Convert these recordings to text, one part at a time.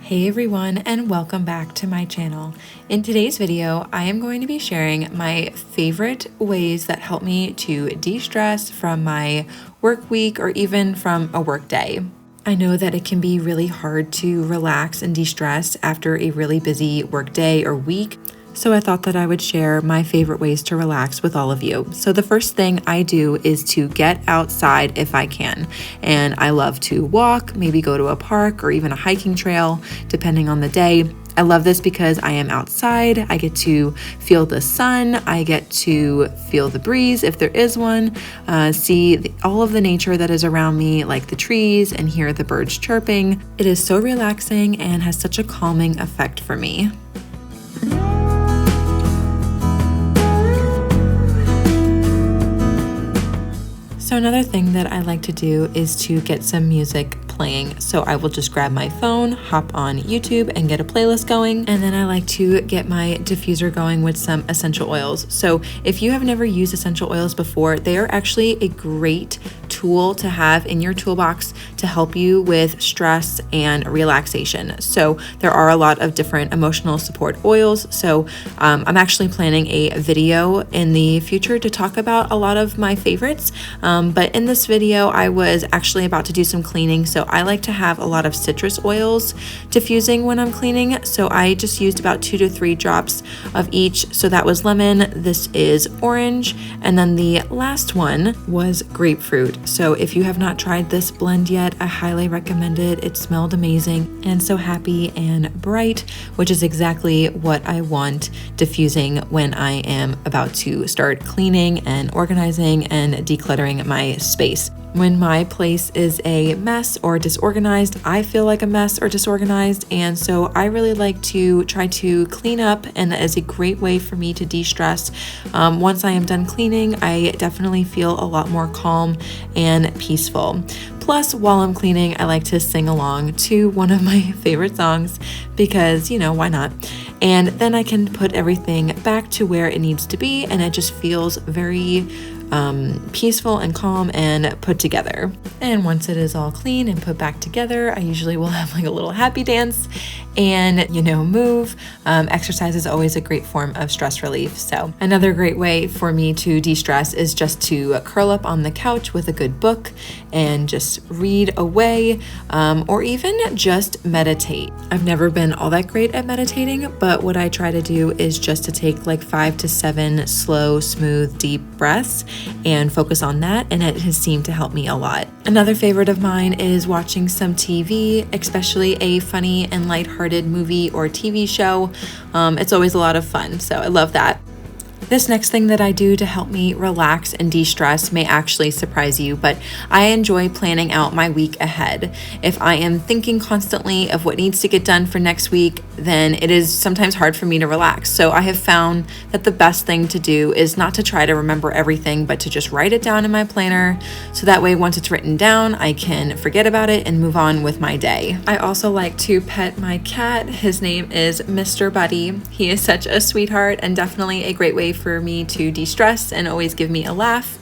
Hey everyone, and welcome back to my channel. In today's video, I am going to be sharing my favorite ways that help me to de-stress from my work week or even from a work day. I know that it can be really hard to relax and de-stress after a really busy work day or week. So I thought that I would share my favorite ways to relax with all of you. So the first thing I do is to get outside if I can. And I love to walk, maybe go to a park or even a hiking trail, depending on the day. I love this because I am outside. I get to feel the sun. I get to feel the breeze if there is one, see all of the nature that is around me, like the trees, and hear the birds chirping. It is so relaxing and has such a calming effect for me. So another thing that I like to do is to get some music playing. So I will just grab my phone, hop on YouTube and get a playlist going. And then I like to get my diffuser going with some essential oils. So if you have never used essential oils before, they are actually a great tool to have in your toolbox to help you with stress and relaxation. So there are a lot of different emotional support oils. So I'm actually planning a video in the future to talk about a lot of my favorites. But in this video, I was actually about to do some cleaning. So I like to have a lot of citrus oils diffusing when I'm cleaning. So I just used about 2 to 3 drops of each. So that was lemon, this is orange, and then the last one was grapefruit. So if you have not tried this blend yet, I highly recommend it. It smelled amazing and so happy and bright, which is exactly what I want diffusing when I am about to start cleaning and organizing and decluttering my space. When my place is a mess or disorganized, I feel like a mess or disorganized, and so I really like to try to clean up, and that is a great way for me to de-stress. Once I am done cleaning, I definitely feel a lot more calm and peaceful. Plus, while I'm cleaning, I like to sing along to one of my favorite songs because, why not? And then I can put everything back to where it needs to be, and it just feels very peaceful and calm and put together. And once it is all clean and put back together, I usually will have like a little happy dance and move. Exercise is always a great form of stress relief. So another great way for me to de-stress is just to curl up on the couch with a good book and just read away, or even just meditate. I've never been all that great at meditating, but what I try to do is just to take like 5 to 7 slow, smooth, deep breaths and focus on that, and it has seemed to help me a lot. Another favorite of mine is watching some TV, especially a funny and lighthearted movie or TV show. It's always a lot of fun, so I love that. This next thing that I do to help me relax and de-stress may actually surprise you, but I enjoy planning out my week ahead. If I am thinking constantly of what needs to get done for next week, then it is sometimes hard for me to relax. So I have found that the best thing to do is not to try to remember everything, but to just write it down in my planner. So that way, once it's written down, I can forget about it and move on with my day. I also like to pet my cat. His name is Mr. Buddy. He is such a sweetheart and definitely a great way for me to de-stress and always give me a laugh.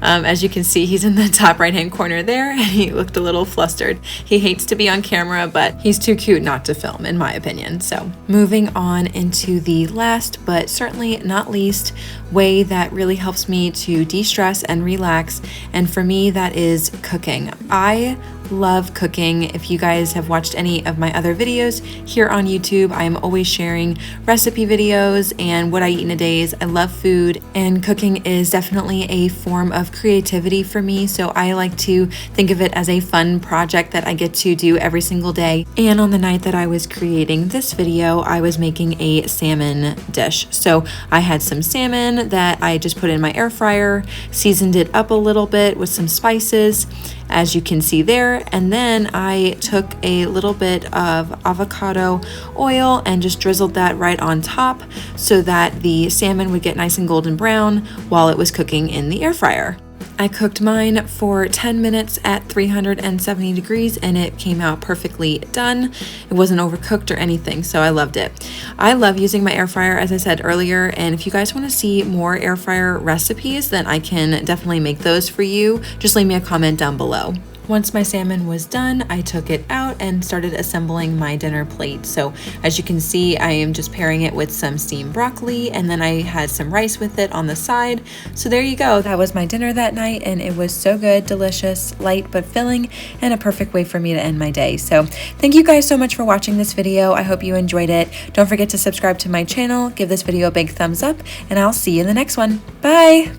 As you can see, he's in the top right-hand corner there, and he looked a little flustered. He hates to be on camera, but he's too cute not to film, in my opinion. So moving on into the last, but certainly not least, way that really helps me to de-stress and relax, and for me, that is cooking. I love cooking. If you guys have watched any of my other videos here on YouTube, I am always sharing recipe videos and what I eat in a day. I love food, and cooking is definitely a form of creativity for me. So I like to think of it as a fun project that I get to do every single day. And on the night that I was creating this video, I was making a salmon dish. So I had some salmon that I just put in my air fryer, seasoned it up a little bit with some spices, as you can see there. And then I took a little bit of avocado oil and just drizzled that right on top so that the salmon would get nice and golden brown while it was cooking in the air fryer. I cooked mine for 10 minutes at 370 degrees and it came out perfectly done. It wasn't overcooked or anything, so I loved it. I love using my air fryer, as I said earlier, and if you guys want to see more air fryer recipes, then I can definitely make those for you. Just leave me a comment down below. Once my salmon was done, I took it out and started assembling my dinner plate. So as you can see, I am just pairing it with some steamed broccoli, and then I had some rice with it on the side. So there you go. That was my dinner that night, and it was so good, delicious, light but filling, and a perfect way for me to end my day. So thank you guys so much for watching this video. I hope you enjoyed it. Don't forget to subscribe to my channel, give this video a big thumbs up, and I'll see you in the next one. Bye!